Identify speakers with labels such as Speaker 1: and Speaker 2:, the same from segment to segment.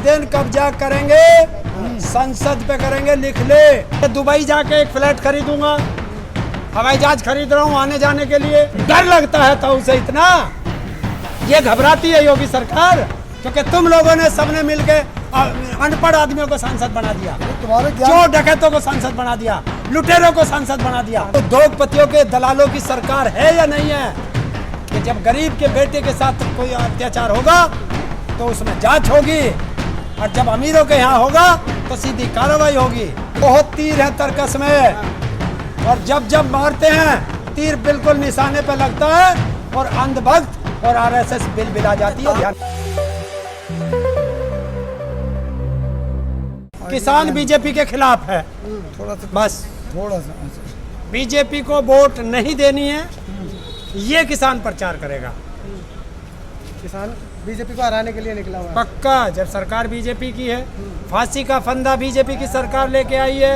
Speaker 1: दिन कब्जा करेंगे, संसद पे करेंगे, लिख ले। दुबई जाके एक फ्लैट खरीदूंगा, हवाई जहाज खरीद रहा हूँ आने जाने के लिए। डर लगता है तो उसे इतना, ये घबराती है योगी सरकार, क्योंकि तुम लोगों ने सबने मिलके अनपढ़ आदमियों को सांसद बना दिया, चोर डकैतों को सांसद बना दिया, लुटेरों को सांसद बना दिया। तो उद्योगपतियों के दलालों की सरकार है या नहीं है कि जब गरीब के बेटे के साथ कोई अत्याचार होगा तो उसमें जांच होगी, और जब अमीरों के यहाँ होगा तो सीधी कार्रवाई होगी। बहुत तीर है तरकस में, और जब जब मारते हैं तीर बिल्कुल निशाने पे लगता है, और अंधभक्त और आरएसएस बिल आ जाती है। किसान बीजेपी के खिलाफ है, बस
Speaker 2: थोड़ा सा
Speaker 1: बीजेपी को वोट नहीं देनी है, ये किसान प्रचार करेगा।
Speaker 2: किसान बीजेपी को हराने के लिए निकला हुआ है।
Speaker 1: पक्का, जब सरकार बीजेपी की है, फांसी का फंदा बीजेपी की सरकार लेके आई है,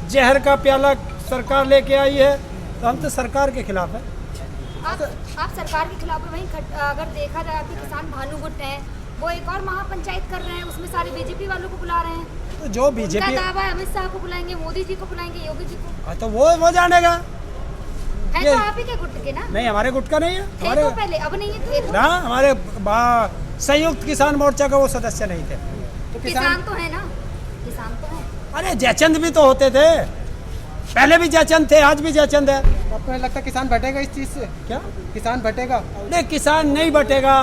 Speaker 1: जहर का प्याला सरकार लेके आई है, तो हम तो सरकार के खिलाफ है।
Speaker 3: आप सरकार के खिलाफ, वहीं अगर देखा जाए आपके किसान भानुगुट हैं, वो एक और महापंचायत कर रहे हैं, उसमें सारे बीजेपी वालों को बुला रहे हैं।
Speaker 1: तो जो बीजेपी
Speaker 3: दावा है अमित शाह को बुलाएंगे, मोदी जी को बुलाएंगे, योगी जी को।
Speaker 1: तो वो जानेगा।
Speaker 3: है तो आप ही के गुट के ना?
Speaker 1: नहीं, हमारे गुट का नहीं है।
Speaker 3: थे तो पहले, अब नहीं है तो।
Speaker 1: ना, हमारे संयुक्त किसान मोर्चा का वो सदस्य नहीं थे।
Speaker 3: तो किसान तो है ना, किसान तो है।
Speaker 1: अरे जयचंद भी तो होते थे, पहले भी जयचंद थे, आज भी जयचंद है।
Speaker 2: आपको नहीं लगता किसान बटेगा इस चीज से?
Speaker 1: क्या
Speaker 2: किसान बटेगा?
Speaker 1: नहीं, किसान नहीं बटेगा।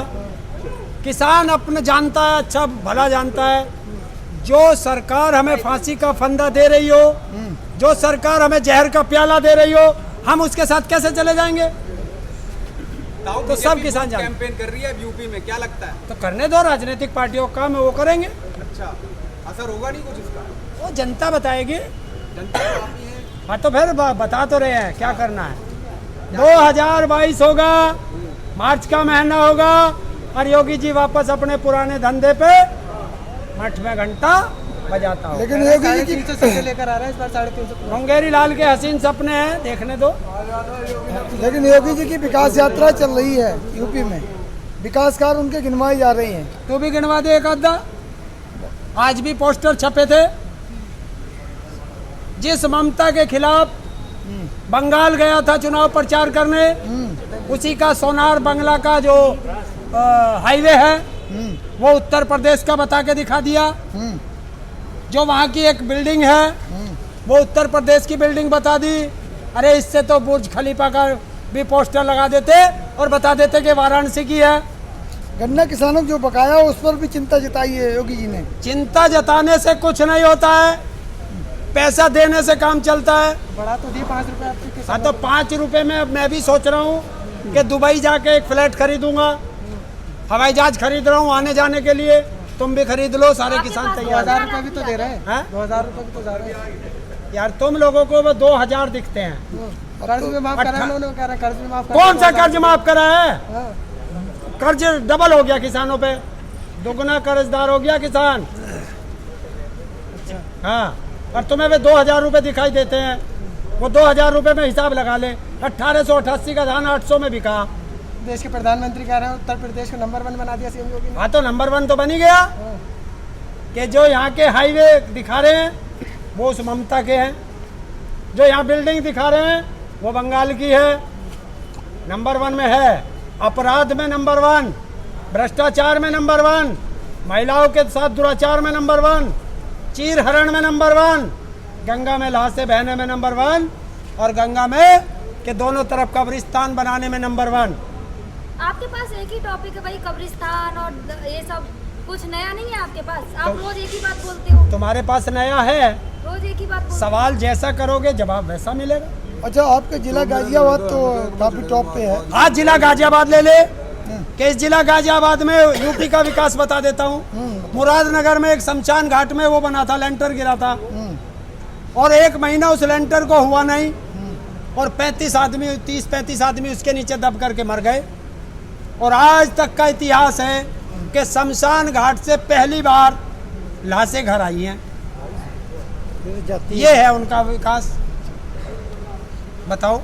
Speaker 1: किसान अपने जानता है, अच्छा भला जानता है, जो सरकार हमें फांसी का फंदा दे रही हो, जो सरकार हमें जहर का प्याला दे रही हो, हम उसके साथ कैसे चले जाएंगे? तो सब किसान
Speaker 4: कैंपेन कर रही है यूपी में, क्या लगता है?
Speaker 1: तो करने दो, राजनीतिक पार्टियों का काम है, वो करेंगे।
Speaker 4: अच्छा, असर होगा नहीं कुछ इसका?
Speaker 1: वो जनता बताएगी।
Speaker 4: जनता तो आप ही है।
Speaker 1: हाँ, तो फिर बता तो रहे हैं क्या करना है। 2022 होगा, मार्च का महीना होगा, और योगी जी वापस अपने पुराने धंधे पे मठ में घंटा बजाता हो।
Speaker 2: लेकिन योगी जी की सत्ता लेकर आ रहे हैं इस बार 350।
Speaker 1: मुंगेरी लाल के हसीन सपने हैं, देखने दो।
Speaker 2: लेकिन योगी जी की विकास यात्रा चल रही है यूपी में, विकास कार्य उनके गिनवाए जा रहे हैं।
Speaker 1: तो भी गिनवा दे एक आधा। आज भी पोस्टर छपे थे, जिस ममता के खिलाफ बंगाल गया था चुनाव प्रचार करने, उसी का सोनार बंगला का जो हाईवे है वो उत्तर प्रदेश का बता के दिखा दिया। जो वहाँ की एक बिल्डिंग है वो उत्तर प्रदेश की बिल्डिंग बता दी। अरे इससे तो बुर्ज खलीफा का भी पोस्टर लगा देते और बता देते कि वाराणसी की है।
Speaker 2: गन्ना किसानों को जो बकाया उस पर भी चिंता जताई है योगी जी ने।
Speaker 1: चिंता जताने से कुछ नहीं होता है, पैसा देने से काम चलता है।
Speaker 2: बढ़ा तो दी 5 रुपए आपके किसान।
Speaker 1: हाँ, तो 5 रुपए में मैं भी सोच रहा हूँ कि दुबई जाके एक फ्लैट खरीदूंगा, हवाई जहाज खरीद रहा हूँ आने जाने के लिए। तुम भी खरीद लो, सारे किसान तैयार।
Speaker 2: 2000 रुपए भी तो दे रहे हैं। 2000 रुपए भी तो जा रहे हैं
Speaker 1: यार, तुम लोगों को वो 2000 दिखते हैं।
Speaker 2: कर्ज में माफ करा है, उन्होंने कह रहा है कर्ज में माफ।
Speaker 1: कौन सा कर्ज माफ करा है? कर्ज डबल हो गया किसानों पे, दुगना कर्जदार हो गया किसान। हाँ, और तुम्हें वे 2000 रुपए दिखाई देते हैं। वो 2000 रुपए में हिसाब लगा ले, 1888 का धान 800 में बिका।
Speaker 2: देश के प्रधानमंत्री कह रहे हैं उत्तर प्रदेश को नंबर 1 बना दिया सीएम योगी ने।
Speaker 1: हाँ, तो नंबर 1 तो बन ही गया कि जो यहाँ के हाईवे दिखा रहे हैं वो उस ममता के हैं, जो यहाँ बिल्डिंग दिखा रहे हैं वो बंगाल की है। नंबर 1 में है, अपराध में नंबर 1, भ्रष्टाचार में नंबर 1, महिलाओं के साथ दुराचार में नंबर 1, चीर हरण में नंबर 1, गंगा में लाशें बहने में नंबर 1, और गंगा में के दोनों तरफ कब्रिस्तान बनाने में नंबर 1।
Speaker 3: आपके पास एक ही टॉपिक है भाई, कब्रिस्तान और ये सब, कुछ नया नहीं है आपके पास। आप रोज एक ही बात बोलते हो।
Speaker 1: तुम्हारे पास नया है,
Speaker 3: रोज एक ही बात बोलते हो।
Speaker 1: सवाल जैसा करोगे जवाब वैसा मिलेगा।
Speaker 2: अच्छा, आपका जिला गाजियाबाद तो काफी टॉप पे है।
Speaker 1: आज जिला गाजियाबाद ले ले कि इस जिला गाजियाबाद में यूपी का विकास बता देता हूँ। मुरादनगर में एक शमशान घाट में वो बना था, लेंटर गिरा था, और 1 महीना उस लेंटर को हुआ नहीं, और 30-35 आदमी उसके नीचे दब करके मर गए। और आज तक का इतिहास है कि शमशान घाट से पहली बार लाशें घर आई हैं। ये है उनका विकास। बताओ,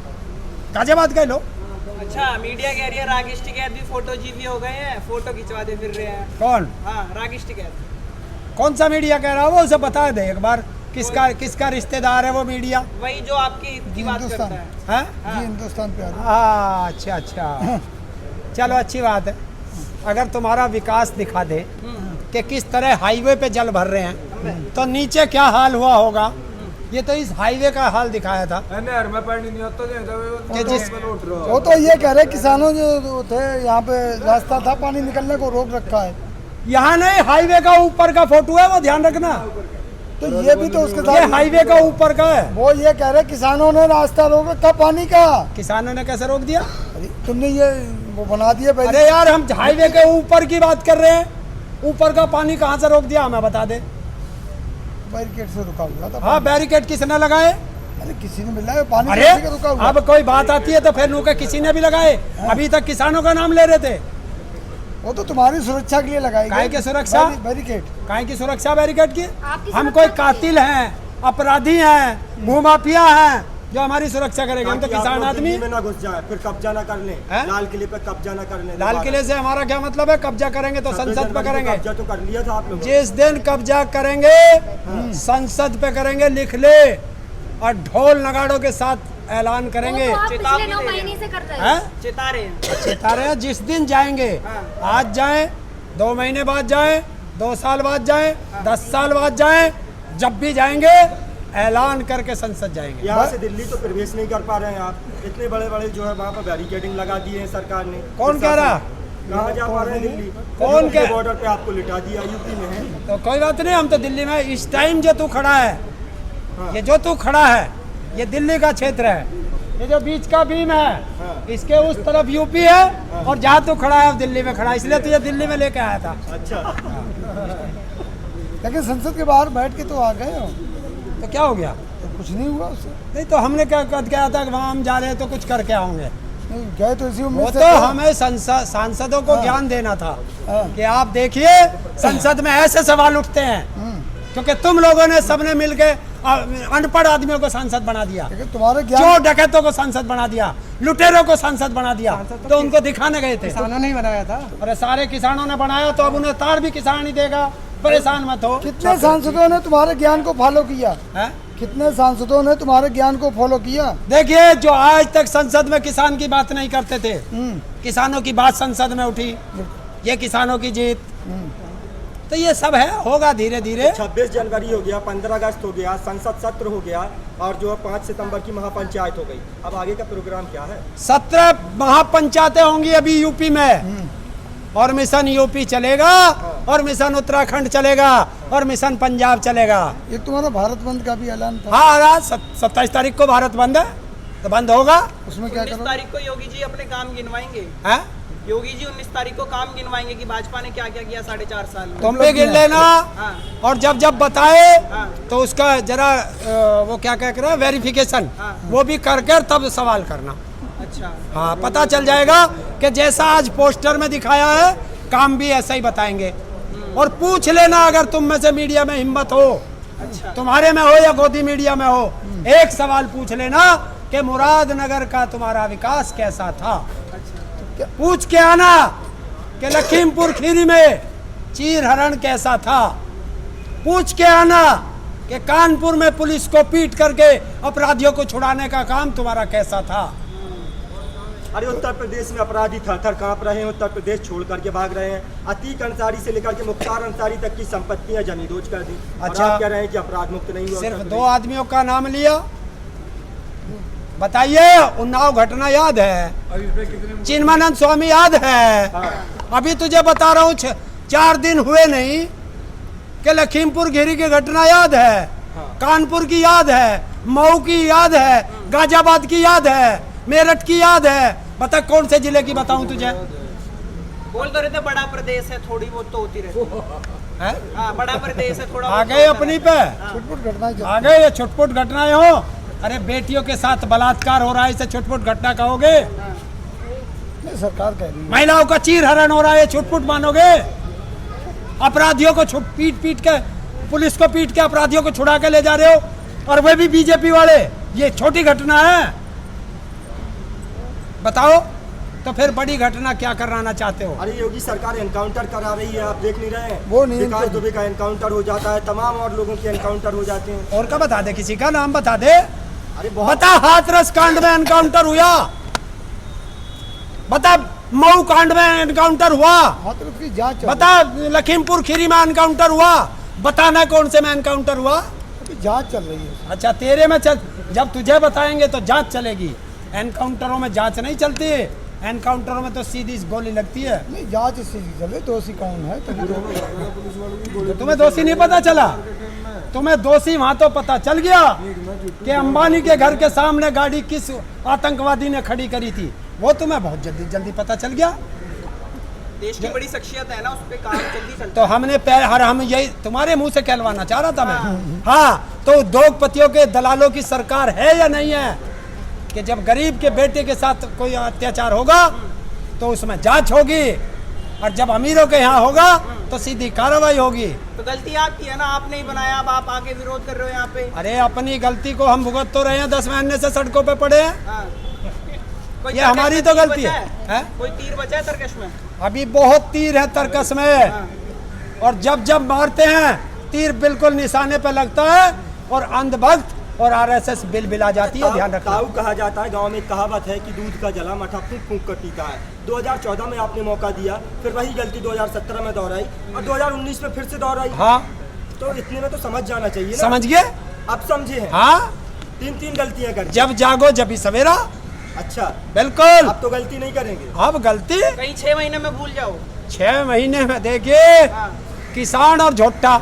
Speaker 1: गाजियाबाद गए लो।
Speaker 5: अच्छा, मीडिया कह रही है राकेश टिकैत भी फोटो जीवी हो गए हैं, फोटो खिंचवाते फिर रहे हैं।
Speaker 1: कौन?
Speaker 5: हाँ, राकेश टिकैत।
Speaker 1: कौन सा मीडिया कह रहा है वो उसे बता दे एक बार, किसका रिश्तेदार है वो मीडिया?
Speaker 5: वही जो आपकी ईद की बात करता है।
Speaker 1: हैं?
Speaker 2: जी हिंदुस्तान पे आ रहा
Speaker 1: हाँ, अच्छा चलो अच्छी बात है। अगर तुम्हारा विकास दिखा दे कि किस तरह हाईवे पे जल भर रहे हैं तो नीचे क्या हाल हुआ होगा। ये तो इस हाईवे का हाल दिखाया था कि जिस
Speaker 2: वो तो ये कह रहे किसानों जो थे यहाँ पे रास्ता था पानी निकलने को रोक रखा है,
Speaker 1: यहाँ नहीं, हाईवे का ऊपर का फोटो है वो, ध्यान रखना।
Speaker 2: तो ये भी तो उसके
Speaker 1: ये
Speaker 2: साथ
Speaker 1: हाईवे का ऊपर का है।
Speaker 2: वो ये कह रहे किसानों ने रास्ता रोक रखा पानी का।
Speaker 1: किसानों ने कैसे रोक दिया?
Speaker 2: अरे तुमने ये वो बना दिया पहले।
Speaker 1: अरे यार हम हाईवे के ऊपर की बात कर रहे हैं, ऊपर का पानी कहाँ से रोक दिया हमें बता दे।
Speaker 2: बैरिकेड से रुका हुआ था।
Speaker 1: हाँ, बैरिकेड किसने लगाए?
Speaker 2: अरे किसी ने मिला है पानी
Speaker 1: अरे
Speaker 2: कैसे रुका हुआ?
Speaker 1: अब कोई बात आती है तो फिर नूके किसी ने भी लगाए। अभी तक किसानों का नाम ले रहे थे।
Speaker 2: वो तो तुम्हारी सुरक्षा के लिए लगाई
Speaker 1: काहे
Speaker 2: गई।
Speaker 1: की सुरक्षा?
Speaker 2: बैरिकेड।
Speaker 1: काहे की सुरक्षा बैरिकेड की?
Speaker 3: आपकी
Speaker 1: हम
Speaker 3: सुरक्षा
Speaker 1: कोई
Speaker 3: के लिए।
Speaker 1: कातिल हैं, अपराधी हैं, भूमाफिया हैं जो हमारी सुरक्षा करेंगे? हम तो किसान आदमी।
Speaker 6: में ना घुस जाए, फिर कब्जा ना कर लें,
Speaker 1: हैं?
Speaker 6: लाल किले पे कब्जा ना कर लें।
Speaker 1: लाल किले से हमारा क्या मतलब है? कब्जा करेंगे तो संसद पे करेंगे।
Speaker 6: कब्जा तो कर लिया था आप लोगों ने।
Speaker 1: जिस दिन कब्जा करेंगे संसद पे करेंगे, लिख ले, और ढोल नगाड़ों के साथ ऐलान करेंगे।
Speaker 3: वो तो आप
Speaker 5: चेतावनी
Speaker 3: पिछले 9
Speaker 5: दे रहे
Speaker 3: महीने से कर रहे
Speaker 1: हैं?
Speaker 3: हैं।
Speaker 5: चेता रहे हैं।
Speaker 1: चेता रहे हैं, जिस दिन जाएंगे, आज जाएं, 2 महीने बाद जाएं, 2 साल बाद जाएं, 10 साल बाद जाएं, जब भी जाएंगे ऐलान करके संसद जाएंगे।
Speaker 6: यहाँ से दिल्ली तो प्रवेश नहीं कर पा रहे हैं आप। इतने बड़े बड़े जो है वहाँ पर बैरिकेडिंग लगा दी है सरकार ने।
Speaker 1: कौन कह रहा?
Speaker 6: कहाँ जा पा रहे हैं दिल्ली?
Speaker 1: कौन कह?
Speaker 6: बॉर्डर पे आपको लिटा दिया, यूपी में है।
Speaker 1: तो कोई बात नहीं, हम तो दिल्ली में इस टाइम जो तू खड़ा है, ये जो तू खड़ा है ये दिल्ली का क्षेत्र है। ये जो बीच का बीम है इसके उस तरफ यूपी है, और जहाँ तू खड़ा है दिल्ली में खड़ा है, इसलिए तुझे दिल्ली में लेके आया था।
Speaker 6: अच्छा,
Speaker 2: लेकिन संसद के बाहर बैठ के तो आ गए हो,
Speaker 1: तो क्या हो गया?
Speaker 2: तो कुछ नहीं हुआ उससे।
Speaker 1: नहीं तो हमने क्या कहा था कि वहाँ हम जा रहे हैं तो कुछ करके आओगे।
Speaker 2: नहीं गए तो इसी
Speaker 1: वो
Speaker 2: उम्मीद से
Speaker 1: तो
Speaker 2: थे।
Speaker 1: हमें सांसदों को
Speaker 2: हाँ।
Speaker 1: ज्ञान देना था
Speaker 2: हाँ।
Speaker 1: कि आप देखिए संसद में ऐसे सवाल उठते हैं, क्योंकि तुम लोगों ने सबने मिलके अनपढ़ आदमियों को सांसद बना दिया,
Speaker 2: लेकिन तुम्हारे ज्ञान
Speaker 1: चोर डकैतों को सांसद बना दिया, लुटेरों को सांसद बना दिया, तो उनको दिखाने गए थे।
Speaker 2: किसानों ने ही बनाया था।
Speaker 1: अरे सारे किसानों ने बनाया, तो अब उन्हें तार भी किसान ही देगा, परेशान मत हो।
Speaker 2: कितने सांसदों ने तुम्हारे ज्ञान को फॉलो किया?
Speaker 1: हैं?
Speaker 2: कितने सांसदों ने तुम्हारे ज्ञान को फॉलो किया?
Speaker 1: देखिए, जो आज तक संसद में किसान की बात नहीं करते थे, किसानों की बात संसद में उठी, ये किसानों की जीत, तो ये सब है, होगा धीरे धीरे।
Speaker 6: 26 जनवरी हो गया, 15 अगस्त हो गया, संसद सत्र हो गया, और जो है 5 सितंबर की महापंचायत हो गई। अब आगे का प्रोग्राम क्या है?
Speaker 1: 17 महापंचायतें होंगी अभी यूपी में, और मिशन यूपी चलेगा, और मिशन उत्तराखंड चलेगा, और मिशन पंजाब चलेगा।
Speaker 2: ये तुम्हारा भारत बंद का भी ऐलान था।
Speaker 1: हाँ, आज 27 तारीख को भारत बंद है, तो बंद होगा।
Speaker 2: उसमें क्या
Speaker 5: 19
Speaker 2: करो?
Speaker 5: तारीख को योगी जी अपने काम गिनवाएंगे।
Speaker 1: हैं?
Speaker 5: योगी जी 19 तारीख को काम गिनवाएंगे कि भाजपा ने क्या क्या किया 4.5 साल में।
Speaker 1: तुम भी गिन लेना,
Speaker 5: हाँ।
Speaker 1: और जब जब बताए
Speaker 5: हाँ।
Speaker 1: तो उसका जरा वो क्या कह रहे हैं, वेरिफिकेशन,
Speaker 5: हाँ।
Speaker 1: वो भी कर तब सवाल करना।
Speaker 5: अच्छा,
Speaker 1: हाँ, पता चल जाएगा कि जैसा आज पोस्टर में दिखाया है काम भी ऐसा ही बताएंगे। और पूछ लेना अगर तुम में से मीडिया में हिम्मत हो,
Speaker 5: अच्छा।
Speaker 1: तुम्हारे में हो या गोदी मीडिया में हो, एक सवाल पूछ लेना कि मुरादनगर का तुम्हारा विकास कैसा था। पूछ के आना कि लखीमपुर खीरी में चीर हरण कैसा था। पूछ के आना कि कानपुर में पुलिस को पीट करके अपराधियों को छुड़ाने का काम तुम्हारा कैसा था।
Speaker 6: अरे उत्तर प्रदेश में अपराधी थर थर कांप रहे हैं, उत्तर प्रदेश छोड़ करके भाग रहे हैं। अतीक अंसारी से लेकर के मुख्तार अंसारी तक की संपत्तियां जमींदोज कर दी। और
Speaker 1: अच्छा।
Speaker 6: आप कह रहे हैं कि अपराध मुक्त नहीं हुआ।
Speaker 1: सिर्फ
Speaker 6: उत्तर
Speaker 1: 2
Speaker 6: प्रदेश।
Speaker 1: आदमियों का नाम लिया, बताइए। उन्नाव घटना याद है, चिन्मानंद स्वामी याद है। अभी तुझे बता रहा हूँ 4 दिन हुए नहीं कि लखीमपुर खीरी की घटना याद है, कानपुर की याद है, मऊ की याद है, गाजियाबाद की याद है, मेरठ की याद है। बता कौन से जिले की बताऊं तुझे?
Speaker 5: बोल तो रहे थे बड़ा प्रदेश है, थोड़ी बहुत तो होती रहती है।
Speaker 1: हैं?
Speaker 5: हाँ, बड़ा प्रदेश है, थोड़ा
Speaker 1: आ
Speaker 5: बहुत
Speaker 1: गए
Speaker 5: तो होता
Speaker 1: अपनी
Speaker 5: है।
Speaker 1: पे,
Speaker 2: छुटपुट घटना
Speaker 1: आ गए ये छुटपुट घटनाएं हो। अरे बेटियों के साथ बलात्कार हो रहा है, इसे छुटपुट घटना कहोगे?
Speaker 2: नहीं, सरकार कह रही है।
Speaker 1: महिलाओं का चीर हरण हो रहा है, छुटपुट मानोगे? अपराधियों को पीट पीट के, पुलिस को पीट के अपराधियों को छुड़ा के ले जा रहे हो, और वे भी बीजेपी वाले। ये छोटी घटना है? बताओ तो फिर बड़ी घटना क्या कराना चाहते हो?
Speaker 6: अरे योगी सरकार एनकाउंटर करा रही है, आप देख नहीं रहे हैं?
Speaker 2: वो नहीं,
Speaker 6: विकास
Speaker 2: इनको-
Speaker 6: दुबे का एनकाउंटर हो जाता है, तमाम और लोगों के एनकाउंटर हो जाते हैं।
Speaker 1: और का बता दे, किसी का नाम बता दे।
Speaker 6: अरे बहुत
Speaker 1: बता हाथरस कांड में एनकाउंटर हुआ, बता मऊ कांड में एनकाउंटर हुआ,
Speaker 2: हाथरस की जांच चल
Speaker 1: बता लखीमपुर खीरी में एनकाउंटर हुआ, बताना कौन से में एनकाउंटर हुआ।
Speaker 2: अभी जांच चल रही है।
Speaker 1: अच्छा तेरे में चल, जब तुझे बताएंगे तो जांच चलेगी। एनकाउंटरों में जांच नहीं चलती, एनकाउंटरों में तो सीधी गोली लगती है।
Speaker 2: नहीं, जांच इससे चले, दोषी कौन है तभी
Speaker 1: तो तुम्हें दोषी नहीं पता चला? तुम्हें दोषी वहां तो पता चल गया कि अंबानी के घर के सामने गाड़ी किस आतंकवादी ने खड़ी करी थी, वो तुम्हें बहुत जल्दी जल्दी पता चल गया।
Speaker 5: देश की बड़ी शख्सियत है ना, उस पे काम जल्दी चलता
Speaker 1: तो हमने हम यही तुम्हारे मुंह से कहलवाना चाह रहा था मैं। हाँ, तो उद्योगपतियों के दलालों की सरकार है या नहीं है कि जब गरीब के बेटे के साथ कोई अत्याचार होगा तो उसमें जांच होगी, और जब अमीरों के यहाँ होगा तो सीधी कार्रवाई होगी।
Speaker 5: तो गलती आपकी है ना, आपने ही बनाया, अब आप आके विरोध कर रहे हो यहाँ पे।
Speaker 1: अरे अपनी गलती को हम भुगत तो रहे हैं, 10 महीने से सड़कों पे पड़े हैं।
Speaker 5: हाँ। कोई
Speaker 1: ये हमारी तो
Speaker 5: तीर
Speaker 1: गलती
Speaker 5: बचा
Speaker 1: है।
Speaker 5: कोई तीर बचा है तरकश में?
Speaker 1: अभी बहुत तीर है तरकस में,
Speaker 5: हाँ।
Speaker 1: और जब जब मारते हैं तीर बिल्कुल निशाने पे लगता है, और अंधभक्त और आरएसएस बिलबिला जाती है। ध्यान रखना।
Speaker 6: ताऊ कहा जाता है, गांव में एक कहावत है कि दूध का जला मठा फूंक फूंक कर पीता है। 2014 में आपने मौका दिया, फिर वही गलती 2017 में दोहराई और 2019 में फिर से दोहराई।
Speaker 1: हाँ,
Speaker 6: तो इतने में तो समझ जाना चाहिए ना।
Speaker 1: समझ गए?
Speaker 6: अब समझे हैं?
Speaker 1: हाँ,
Speaker 6: 3 गलतियां कर।
Speaker 1: जब जागो जब ही सवेरा।
Speaker 6: अच्छा,
Speaker 1: बिल्कुल।
Speaker 6: अब तो गलती नहीं करेंगे।
Speaker 1: अब गलती
Speaker 5: कहीं 6 महीने में भूल जाओ।
Speaker 1: 6 महीने में देखिए,
Speaker 5: हाँ।
Speaker 1: किसान और झोट्टा,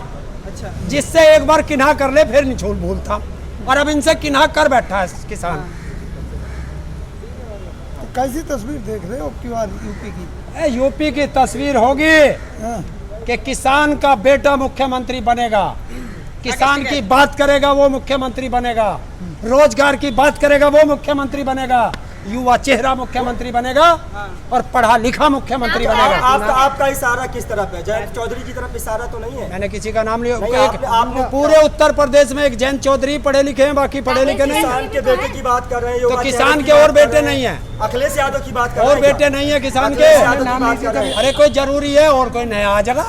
Speaker 5: अच्छा।
Speaker 1: जिससे एक बार किन्हा कर ले फिर नहीं छोड़ भूलता, और अब इनसे किन्हा कर बैठा है किसान।
Speaker 2: तो कैसी तस्वीर देख रहे हो अब की बार यूपी की?
Speaker 1: यूपी की तस्वीर होगी
Speaker 2: हाँ।
Speaker 1: कि किसान का बेटा मुख्यमंत्री बनेगा, किसान की बात करेगा वो मुख्यमंत्री बनेगा, रोजगार की बात करेगा वो मुख्यमंत्री बनेगा, युवा चेहरा मुख्यमंत्री बनेगा, और पढ़ा लिखा मुख्यमंत्री बनेगा।
Speaker 6: आपका इशारा किस तरफ है? जयंत चौधरी की तरफ इशारा तो नहीं है?
Speaker 1: मैंने किसी का नाम लिया?
Speaker 6: नहीं, आपने
Speaker 1: पूरे उत्तर प्रदेश में एक जयंत चौधरी पढ़े लिखे हैं, बाकी पढ़े लिखे नहीं हैं।
Speaker 6: किसान के बेटे की बात कर रहे हैं, युवा
Speaker 1: तो
Speaker 6: चेहरे
Speaker 1: किसान
Speaker 6: की
Speaker 1: के
Speaker 6: बात
Speaker 1: और
Speaker 6: कर
Speaker 1: बेटे
Speaker 6: रहे
Speaker 1: नहीं
Speaker 6: हैं।
Speaker 1: है,
Speaker 6: अखिलेश यादव की बात कर रहे
Speaker 1: और
Speaker 6: हैं
Speaker 1: बेटे
Speaker 6: क्या?
Speaker 1: नहीं है किसान
Speaker 6: अखिलेश
Speaker 1: के।
Speaker 6: यादव की बात कर रहे हैं।
Speaker 1: अरे कोई जरूरी है और कोई नया आ जाएगा?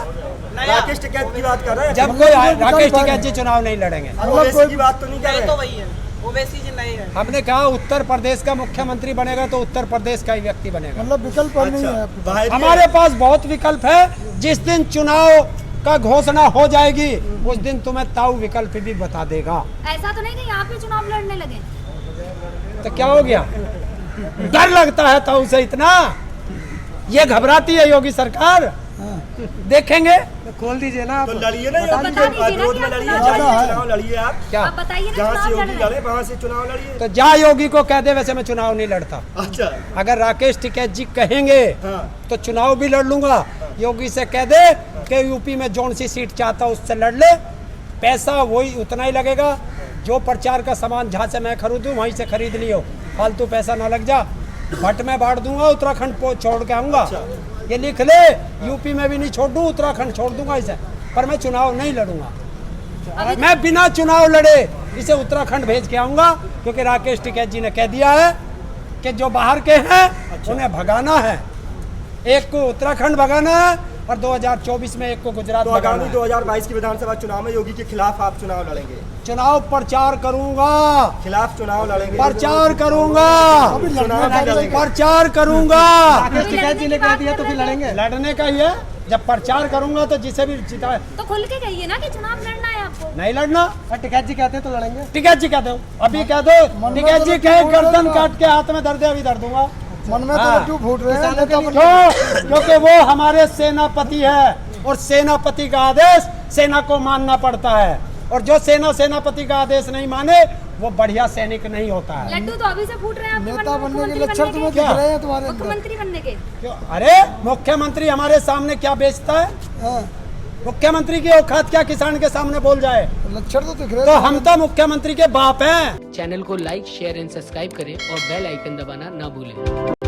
Speaker 6: राकेश टिकैत की बात कर रहे हैं।
Speaker 1: जब कोई राकेश टिकैत जी चुनाव नहीं लड़ेंगे।
Speaker 6: ओवैसी की बात तो नहीं कर
Speaker 5: नए
Speaker 6: रहे
Speaker 5: तो
Speaker 6: हैं।
Speaker 5: वही है, ओवैसी जी नए है।
Speaker 1: हमने कहा उत्तर प्रदेश का मुख्यमंत्री बनेगा तो उत्तर प्रदेश का ही व्यक्ति बनेगा।
Speaker 2: मतलब विकल्प और नहीं है आपके पास।
Speaker 6: बाहर
Speaker 1: हमारे पास बहुत विकल्प है। जिस दिन चुनाव का घोषणा हो जाएगी उस दिन तुम्हें ताऊ विकल्प भी बता देगा।
Speaker 3: ऐसा तो नहीं कि यहाँ पे चुनाव लड़ने लगे?
Speaker 1: तो क्या हो गया? डर लगता है ताऊ से इतना? ये घबराती है योगी सरकार। देखेंगे,
Speaker 2: खोल दीजिए ना
Speaker 6: तो लड़िए ना,
Speaker 3: बता दीजिए ना
Speaker 6: विरोध में
Speaker 3: कि
Speaker 6: लड़िए,
Speaker 3: आप
Speaker 6: जाइए
Speaker 2: चुनाव
Speaker 6: चुनाव लड़िए आप।
Speaker 1: क्या?
Speaker 3: आप बताइए ना
Speaker 6: जहाँ से
Speaker 3: चुनाव
Speaker 6: योगी
Speaker 3: लड़ रहे
Speaker 6: लड़े वहाँ से चुनाव लड़िए।
Speaker 1: तो जा योगी को कह दे, वैसे मैं चुनाव नहीं लड़ता।
Speaker 6: अच्छा,
Speaker 1: अगर राकेश टिकैत जी कहेंगे
Speaker 6: हाँ।
Speaker 1: तो चुनाव भी लड़ लूंगा। योगी से कह दे कि यूपी में जौन सी सीट चाहता उससे लड़ ले, पैसा वही उतना ही लगेगा जो प्रचार का सामान जहाँ से मैं खरीदूँ वहीं से खरीद लियो, फालतू पैसा ना लग जा। भट्ट में बांट दूंगा, उत्तराखंड छोड़ के आऊंगा। ये लिख ले, यूपी में भी नहीं छोड़ दूँ, उत्तराखंड छोड़ दूंगा इसे, पर मैं चुनाव नहीं लड़ूंगा। मैं बिना चुनाव लड़े इसे उत्तराखंड भेज के आऊंगा, क्योंकि राकेश टिकैत जी ने कह दिया है कि जो बाहर के हैं उन्हें भगाना है। एक को उत्तराखंड भगाना है और 2024 में एक को गुजरात
Speaker 6: तो
Speaker 1: भगाना
Speaker 6: आगामी
Speaker 1: है।
Speaker 6: 2022 की विधानसभा चुनाव में योगी के खिलाफ आप चुनाव लड़ेंगे?
Speaker 1: चुनाव प्रचार करूंगा,
Speaker 6: खिलाफ चुनाव लड़ेंगे?
Speaker 1: प्रचार करूंगा,
Speaker 6: चुनाव भी लड़ेंगे?
Speaker 1: प्रचार करूंगा।
Speaker 3: टिकैत जी ने कह दिया तो फिर
Speaker 1: लड़ेंगे, लड़ने का ही है। जब प्रचार करूंगा तो जिसे भी जिता,
Speaker 3: तो खुल के कहिए ना कि चुनाव लड़ना है आपको।
Speaker 1: नहीं लड़ना।
Speaker 2: टिकैत जी कहते हैं तो लड़ेंगे।
Speaker 1: टिकैत जी कह दो, अभी कह दो, टिकैत जी कहे गर्दन काट के हाथ में दर्द है, अभी दर्द दूंगा।
Speaker 2: मन में तो
Speaker 1: हाँ।
Speaker 2: लड्डू फूट रहे हैं।
Speaker 1: क्यों? क्योंकि वो हमारे सेनापति है, और सेनापति का आदेश सेना को मानना पड़ता है, और जो सेनापति का आदेश नहीं माने वो बढ़िया सैनिक नहीं होता है।
Speaker 3: लड्डू तो अभी से फूट रहे हैं आपके मन
Speaker 2: नेता
Speaker 3: में,
Speaker 2: बनने के
Speaker 3: मुख्यमंत्री
Speaker 2: लक्षण तुम्हें
Speaker 3: बनने
Speaker 2: दिख रहे हैं तुम्हारे
Speaker 3: के।
Speaker 2: अंदर।
Speaker 3: मुख्यमंत्री बनने के
Speaker 1: क्यों? अरे मुख्यमंत्री हमारे सामने क्या बेचता है?
Speaker 2: हाँ,
Speaker 1: मुख्यमंत्री की औकात क्या किसान के सामने बोल जाए?
Speaker 2: लक्षण तो दिख रहे
Speaker 1: तो
Speaker 2: हैं।
Speaker 1: हम तो मुख्यमंत्री के बाप हैं।
Speaker 7: चैनल को लाइक शेयर एंड सब्सक्राइब करें और बेल आइकन दबाना ना भूलें।